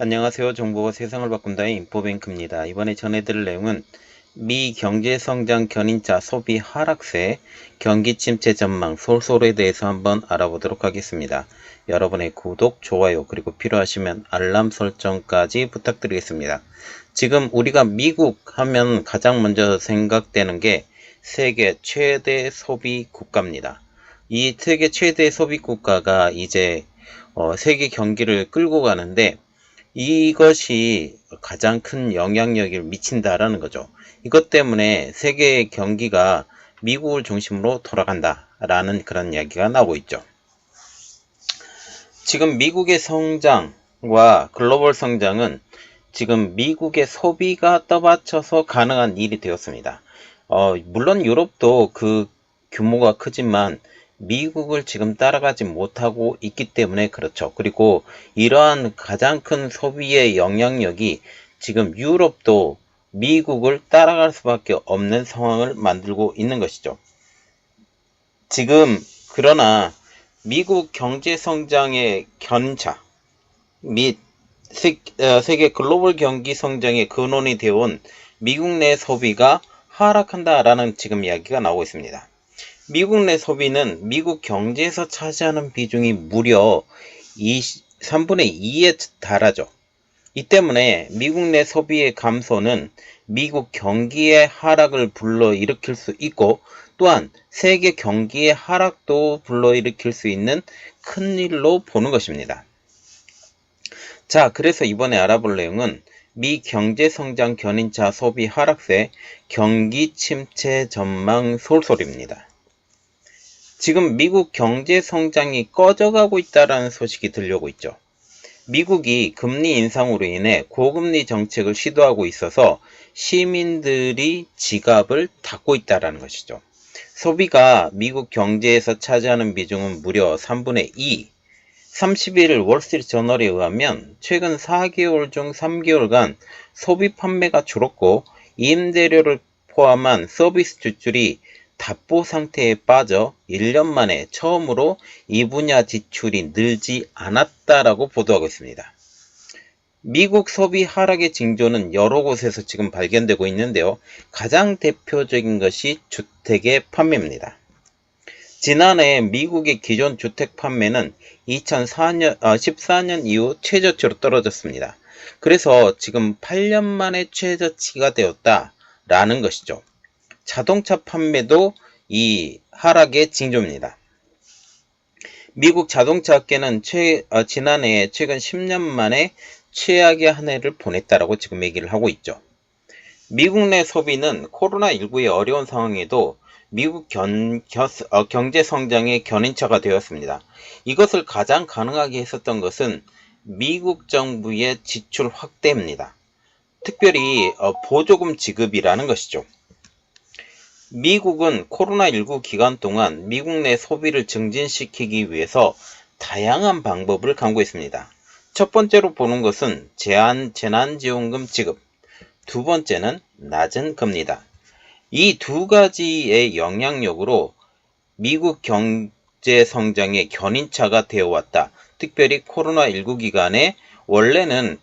안녕하세요. 정보가 세상을 바꾼다의 인포뱅크입니다. 이번에 전해드릴 내용은 미 경제성장 견인차 소비 하락세, 경기 침체 전망, 솔솔에 대해서 한번 알아보도록 하겠습니다. 여러분의 구독, 좋아요, 그리고 필요하시면 알람 설정까지 부탁드리겠습니다. 지금 우리가 미국 하면 가장 먼저 생각되는 게 세계 최대 소비 국가입니다. 이 세계 최대 소비 국가가 이제 세계 경기를 끌고 가는데 이것이 가장 큰 영향력을 미친다라는 거죠. 이것 때문에 세계의 경기가 미국을 중심으로 돌아간다라는 그런 이야기가 나오고 있죠. 지금 미국의 성장과 글로벌 성장은 지금 미국의 소비가 떠받쳐서 가능한 일이 되었습니다. 물론 유럽도 그 규모가 크지만 미국을 지금 따라가지 못하고 있기 때문에 그렇죠. 그리고 이러한 가장 큰 소비의 영향력이 지금 유럽도 미국을 따라갈 수밖에 없는 상황을 만들고 있는 것이죠. 지금 그러나 미국 경제 성장의 견인차 및 세계 글로벌 경기 성장의 근원이 되어온 미국 내 소비가 하락한다라는 지금 이야기가 나오고 있습니다. 미국 내 소비는 미국 경제에서 차지하는 비중이 무려 3분의 2에 달하죠. 이 때문에 미국 내 소비의 감소는 미국 경기의 하락을 불러일으킬 수 있고 또한 세계 경기의 하락도 불러일으킬 수 있는 큰 일로 보는 것입니다. 자, 그래서 이번에 알아볼 내용은 미 경제성장 견인차 소비 하락세, 경기 침체 전망 솔솔입니다. 지금 미국 경제성장이 꺼져가고 있다는 소식이 들려오고 있죠. 미국이 금리 인상으로 인해 고금리 정책을 시도하고 있어서 시민들이 지갑을 닫고 있다는 것이죠. 소비가 미국 경제에서 차지하는 비중은 무려 3분의 2. 31일 월스트리트저널에 의하면 최근 4개월 중 3개월간 소비 판매가 줄었고 임대료를 포함한 서비스 지출이 답보 상태에 빠져 1년 만에 처음으로 이 분야 지출이 늘지 않았다라고 보도하고 있습니다. 미국 소비 하락의 징조는 여러 곳에서 지금 발견되고 있는데요. 가장 대표적인 것이 주택의 판매입니다. 지난해 미국의 기존 주택 판매는 2014년 이후 최저치로 떨어졌습니다. 그래서 지금 8년 만에 최저치가 되었다라는 것이죠. 자동차 판매도 이 하락의 징조입니다. 미국 자동차 업계는 지난해 최근 10년 만에 최악의 한 해를 보냈다라고 지금 얘기를 하고 있죠. 미국 내 소비는 코로나19의 어려운 상황에도 미국 경제 성장의 견인차가 되었습니다. 이것을 가장 가능하게 했었던 것은 미국 정부의 지출 확대입니다. 특별히 보조금 지급이라는 것이죠. 미국은 코로나19 기간 동안 미국 내 소비를 증진시키기 위해서 다양한 방법을 강구했습니다. 첫 번째로 보는 것은 재난지원금 지급, 두 번째는 낮은 금리다. 이 두 가지의 영향력으로 미국 경제 성장의 견인차가 되어왔다. 특별히 코로나19 기간에 원래는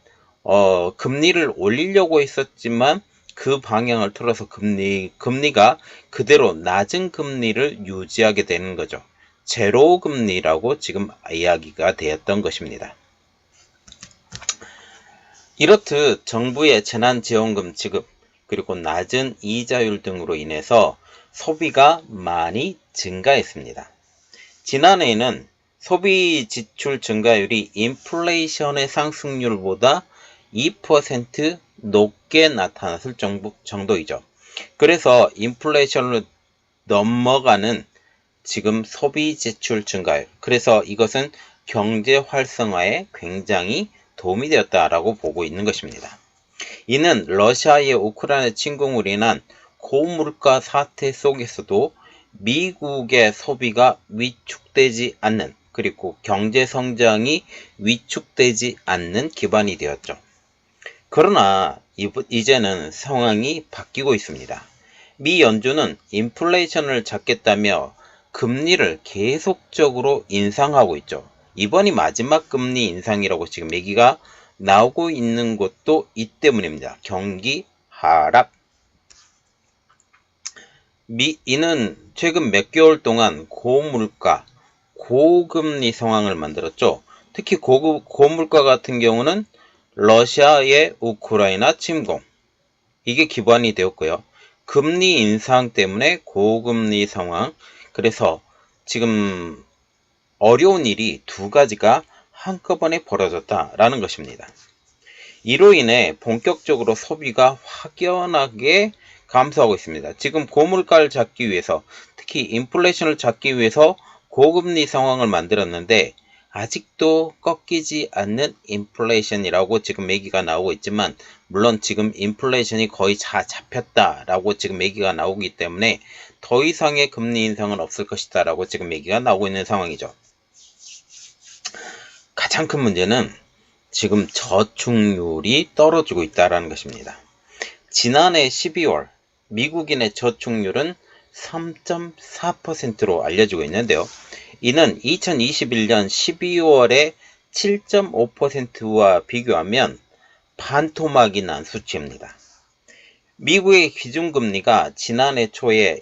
금리를 올리려고 했었지만 그 방향을 틀어서 금리가 그대로 낮은 금리를 유지하게 되는 거죠. 제로 금리라고 지금 이야기가 되었던 것입니다. 이렇듯 정부의 재난지원금 지급 그리고 낮은 이자율 등으로 인해서 소비가 많이 증가했습니다. 지난해에는 소비 지출 증가율이 인플레이션의 상승률보다 2% 높게 나타났을 정도이죠. 그래서 인플레이션을 넘어가는 지금 소비 지출 증가율, 그래서 이것은 경제 활성화에 굉장히 도움이 되었다라고 보고 있는 것입니다. 이는 러시아의 우크라이나 침공으로 인한 고물가 사태 속에서도 미국의 소비가 위축되지 않는, 그리고 경제 성장이 위축되지 않는 기반이 되었죠. 그러나 이제는 상황이 바뀌고 있습니다. 미 연준은 인플레이션을 잡겠다며 금리를 계속적으로 인상하고 있죠. 이번이 마지막 금리 인상이라고 지금 얘기가 나오고 있는 것도 이 때문입니다. 경기 하락. 이는 최근 몇 개월 동안 고물가, 고금리 상황을 만들었죠. 특히 고물가 같은 경우는 러시아의 우크라이나 침공, 이게 기반이 되었고요. 금리 인상 때문에 고금리 상황, 그래서 지금 어려운 일이 두 가지가 한꺼번에 벌어졌다라는 것입니다. 이로 인해 본격적으로 소비가 확연하게 감소하고 있습니다. 지금 고물가를 잡기 위해서, 특히 인플레이션을 잡기 위해서 고금리 상황을 만들었는데 아직도 꺾이지 않는 인플레이션이라고 지금 얘기가 나오고 있지만, 물론 지금 인플레이션이 거의 다 잡혔다라고 지금 얘기가 나오기 때문에 더 이상의 금리 인상은 없을 것이다 라고 지금 얘기가 나오고 있는 상황이죠. 가장 큰 문제는 지금 저축률이 떨어지고 있다는 것입니다. 지난해 12월 미국인의 저축률은 3.4%로 알려지고 있는데요. 이는 2021년 12월의 7.5%와 비교하면 반토막이 난 수치입니다. 미국의 기준금리가 지난해 초에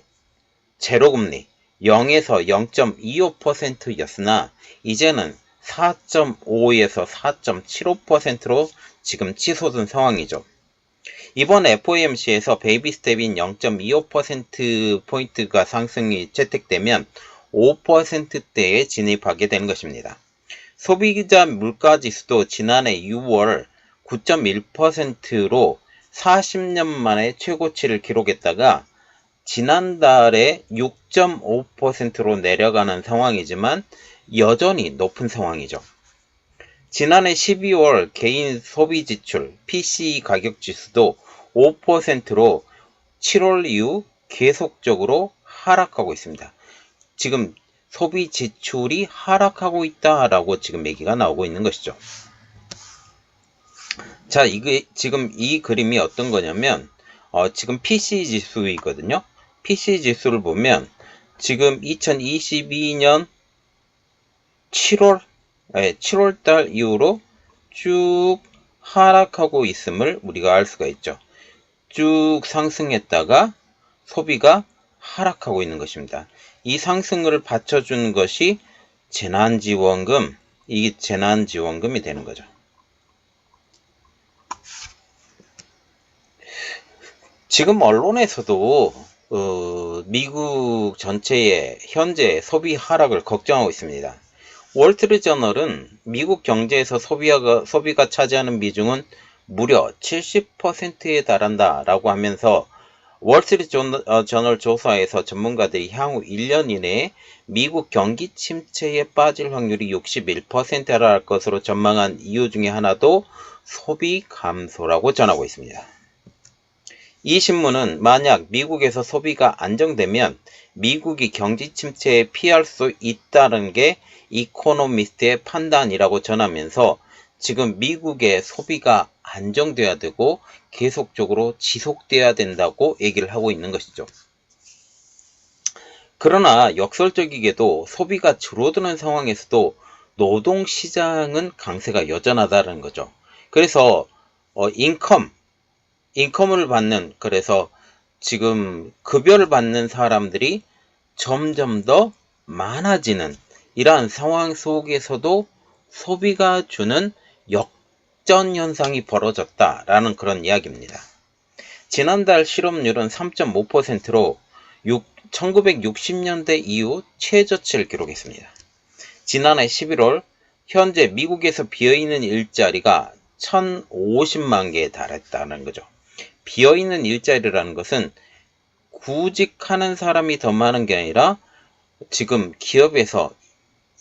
제로금리 0에서 0.25%였으나 이제는 4.5에서 4.75%로 지금 치솟은 상황이죠. 이번 FOMC에서 베이비 스텝인 0.25%포인트가 상승이 채택되면 5%대에 진입하게 되는 것입니다. 소비자 물가지수도 지난해 6월 9.1%로 40년 만에 최고치를 기록했다가 지난달에 6.5%로 내려가는 상황이지만 여전히 높은 상황이죠. 지난해 12월 개인 소비지출 PCE 가격지수도 5%로 7월 이후 계속적으로 하락하고 있습니다. 지금 소비 지출이 하락하고 있다라고 지금 얘기가 나오고 있는 것이죠. 자, 이게 지금 이 그림이 어떤 거냐면 지금 PCE 지수이거든요. PCE 지수를 보면 지금 2022년 7월달 이후로 쭉 하락하고 있음을 우리가 알 수가 있죠. 쭉 상승했다가 소비가 하락하고 있는 것입니다. 이 상승을 받쳐주는 것이 재난지원금, 이게 재난지원금이 되는 거죠. 지금 언론에서도 미국 전체의 현재 소비 하락을 걱정하고 있습니다. 월트리트저널은 미국 경제에서 소비가 차지하는 비중은 무려 70%에 달한다 라고 하면서 월스트리트저널 조사에서 전문가들이 향후 1년 이내에 미국 경기 침체에 빠질 확률이 61%라 할 것으로 전망한 이유 중에 하나도 소비 감소라고 전하고 있습니다. 이 신문은 만약 미국에서 소비가 안정되면 미국이 경기 침체에 피할 수 있다는 게 이코노미스트의 판단이라고 전하면서 지금 미국의 소비가 안정돼야 되고 계속적으로 지속돼야 된다고 얘기를 하고 있는 것이죠. 그러나 역설적이게도 소비가 줄어드는 상황에서도 노동시장은 강세가 여전하다는 거죠. 그래서 인컴을 받는, 그래서 지금 급여를 받는 사람들이 점점 더 많아지는 이러한 상황 속에서도 소비가 주는 역전 현상이 벌어졌다라는 그런 이야기입니다. 지난달 실업률은 3.5%로 1960년대 이후 최저치를 기록했습니다. 지난해 11월 현재 미국에서 비어있는 일자리가 1050만 개에 달했다는 거죠. 비어있는 일자리라는 것은 구직하는 사람이 더 많은 게 아니라 지금 기업에서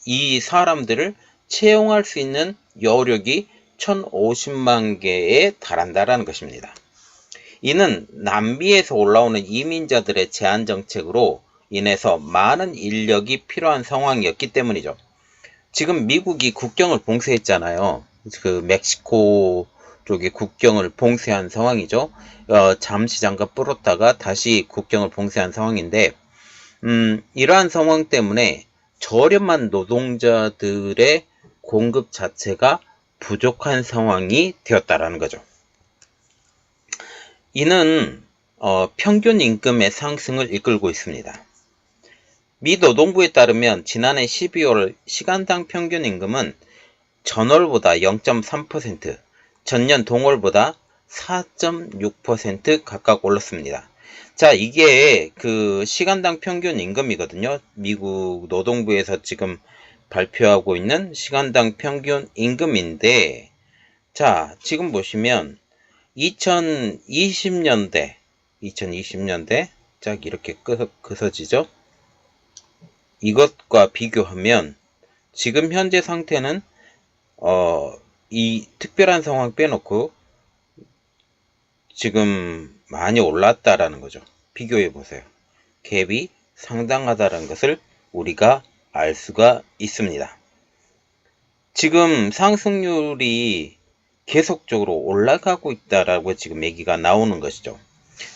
이 사람들을 채용할 수 있는 여력이 1050만 개에 달한다는 것입니다. 이는 남미에서 올라오는 이민자들의 제한 정책으로 인해서 많은 인력이 필요한 상황이었기 때문이죠. 지금 미국이 국경을 봉쇄했잖아요. 그 멕시코 쪽의 국경을 봉쇄한 상황이죠. 잠시 잠깐 불었다가 다시 국경을 봉쇄한 상황인데, 이러한 상황 때문에 저렴한 노동자들의 공급 자체가 부족한 상황이 되었다라는 거죠. 이는 평균 임금의 상승을 이끌고 있습니다. 미 노동부에 따르면 지난해 12월 시간당 평균 임금은 전월보다 0.3%, 전년 동월보다 4.6% 각각 올랐습니다. 자, 이게 그 시간당 평균 임금이거든요. 미국 노동부에서 지금 발표하고 있는 시간당 평균 임금인데, 자, 지금 보시면 2020년대 쫙 이렇게 끄서지죠? 이것과 비교하면 지금 현재 상태는 이 특별한 상황 빼놓고 지금 많이 올랐다라는 거죠. 비교해 보세요. 갭이 상당하다는 것을 우리가 알 수가 있습니다. 지금 상승률이 계속적으로 올라가고 있다라고 지금 얘기가 나오는 것이죠.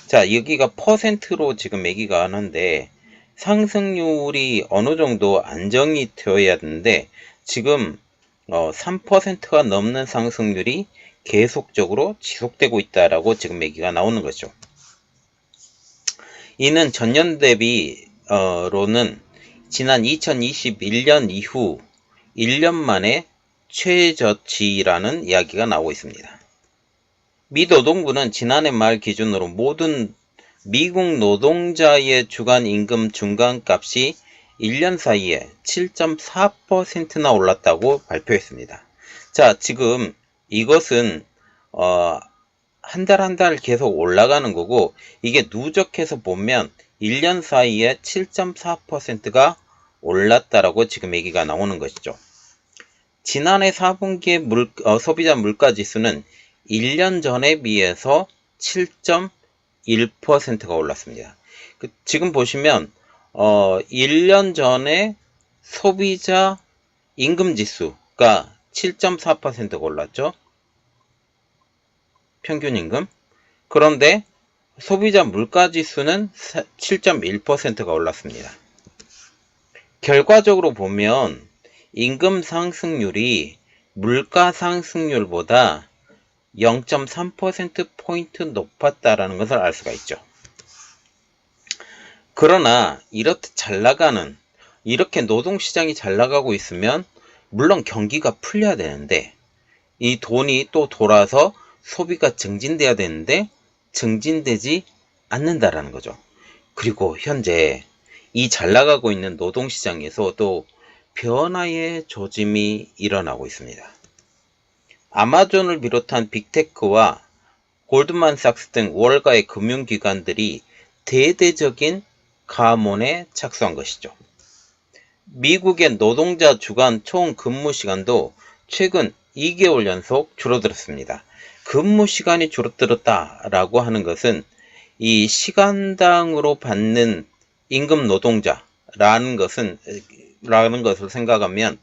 자, 여기가 퍼센트로 지금 얘기가 하는데 상승률이 어느 정도 안정이 되어야 되는데 지금 3%가 넘는 상승률이 계속적으로 지속되고 있다라고 지금 얘기가 나오는 거죠. 이는 전년 대비로는 지난 2021년 이후 1년 만에 최저치라는 이야기가 나오고 있습니다. 미 노동부는 지난해 말 기준으로 모든 미국 노동자의 주간 임금 중간값이 1년 사이에 7.4%나 올랐다고 발표했습니다. 자, 지금 이것은 한 달 한 달 계속 올라가는 거고, 이게 누적해서 보면 1년 사이에 7.4%가 올랐다라고 지금 얘기가 나오는 것이죠. 지난해 4분기의 소비자 물가지수는 1년 전에 비해서 7.1%가 올랐습니다. 지금 보시면 1년 전에 소비자 임금지수가 7.4%가 올랐죠. 평균임금. 그런데 소비자 물가지수는 7.1%가 올랐습니다. 결과적으로 보면 임금 상승률이 물가 상승률보다 0.3%포인트 높았다라는 것을 알 수가 있죠. 그러나 이렇게 노동시장이 잘 나가고 있으면 물론 경기가 풀려야 되는데 이 돈이 또 돌아서 소비가 증진돼야 되는데 증진되지 않는다라는 거죠. 그리고 현재 이 잘 나가고 있는 노동시장에서도 변화의 조짐이 일어나고 있습니다. 아마존을 비롯한 빅테크와 골드만삭스 등 월가의 금융기관들이 대대적인 감원에 착수한 것이죠. 미국의 노동자 주간 총 근무 시간도 최근 2개월 연속 줄어들었습니다. 근무 시간이 줄어들었다라고 하는 것은 이 시간당으로 받는 임금 노동자라는 것을 생각하면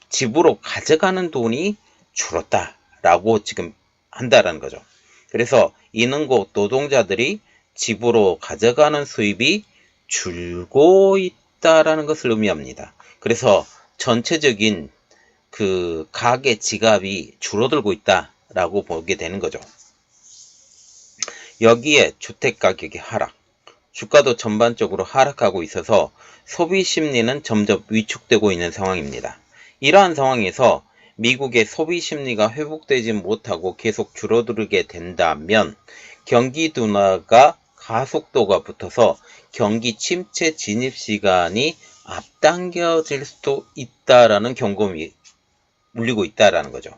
집으로 가져가는 돈이 줄었다라고 지금 한다라는 거죠. 그래서 이는 곧 노동자들이 집으로 가져가는 수입이 줄고 있다라는 것을 의미합니다. 그래서 전체적인 그 가계 지갑이 줄어들고 있다라고 보게 되는 거죠. 여기에 주택 가격의 하락, 주가도 전반적으로 하락하고 있어서 소비 심리는 점점 위축되고 있는 상황입니다. 이러한 상황에서 미국의 소비 심리가 회복되지 못하고 계속 줄어들게 된다면 경기 둔화가 가속도가 붙어서 경기 침체 진입 시간이 앞당겨질 수도 있다라는 경고음이 울리고 있다라는 거죠.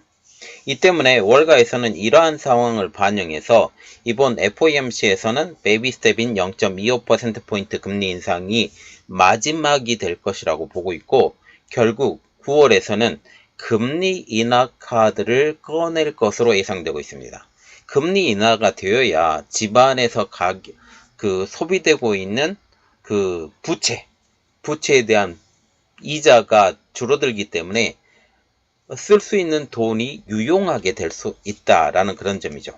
이 때문에 월가에서는 이러한 상황을 반영해서 이번 FOMC에서는 베이비 스텝인 0.25%포인트 금리 인상이 마지막이 될 것이라고 보고 있고 결국 9월에서는 금리 인하 카드를 꺼낼 것으로 예상되고 있습니다. 금리 인하가 되어야 집안에서 소비되고 있는 그 부채에 대한 이자가 줄어들기 때문에 쓸 수 있는 돈이 유용하게 될 수 있다라는 그런 점이죠.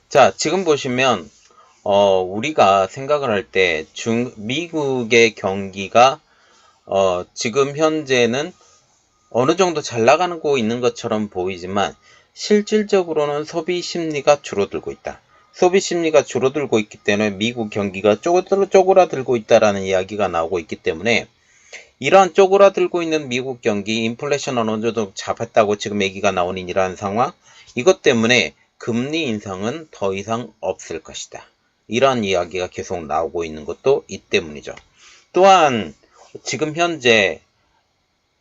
자, 지금 보시면 우리가 생각을 할 때 미국의 경기가 지금 현재는 어느 정도 잘 나가고 있는 것처럼 보이지만 실질적으로는 소비 심리가 줄어들고 있다. 소비 심리가 줄어들고 있기 때문에 미국 경기가 쪼그라들고 있다라는 이야기가 나오고 있기 때문에 이러한 쪼그라들고 있는 미국 경기, 인플레이션 어느 정도 잡았다고 지금 얘기가 나오는 이러한 상황, 이것 때문에 금리 인상은 더 이상 없을 것이다. 이러한 이야기가 계속 나오고 있는 것도 이 때문이죠. 또한 지금 현재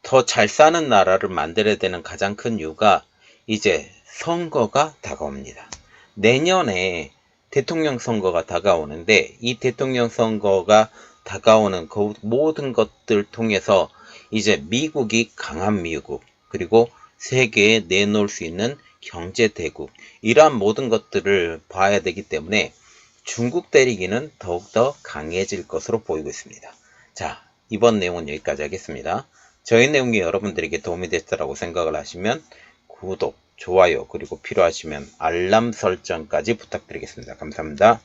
더 잘 사는 나라를 만들어야 되는 가장 큰 이유가 이제 선거가 다가옵니다. 내년에 대통령 선거가 다가오는데 이 대통령 선거가 다가오는 그 모든 것들 통해서 이제 미국이 강한 미국, 그리고 세계에 내놓을 수 있는 경제 대국, 이러한 모든 것들을 봐야 되기 때문에 중국 때리기는 더욱더 강해질 것으로 보이고 있습니다. 자, 이번 내용은 여기까지 하겠습니다. 저희 내용이 여러분들에게 도움이 됐다고 생각을 하시면 구독, 좋아요, 그리고 필요하시면 알람 설정까지 부탁드리겠습니다. 감사합니다.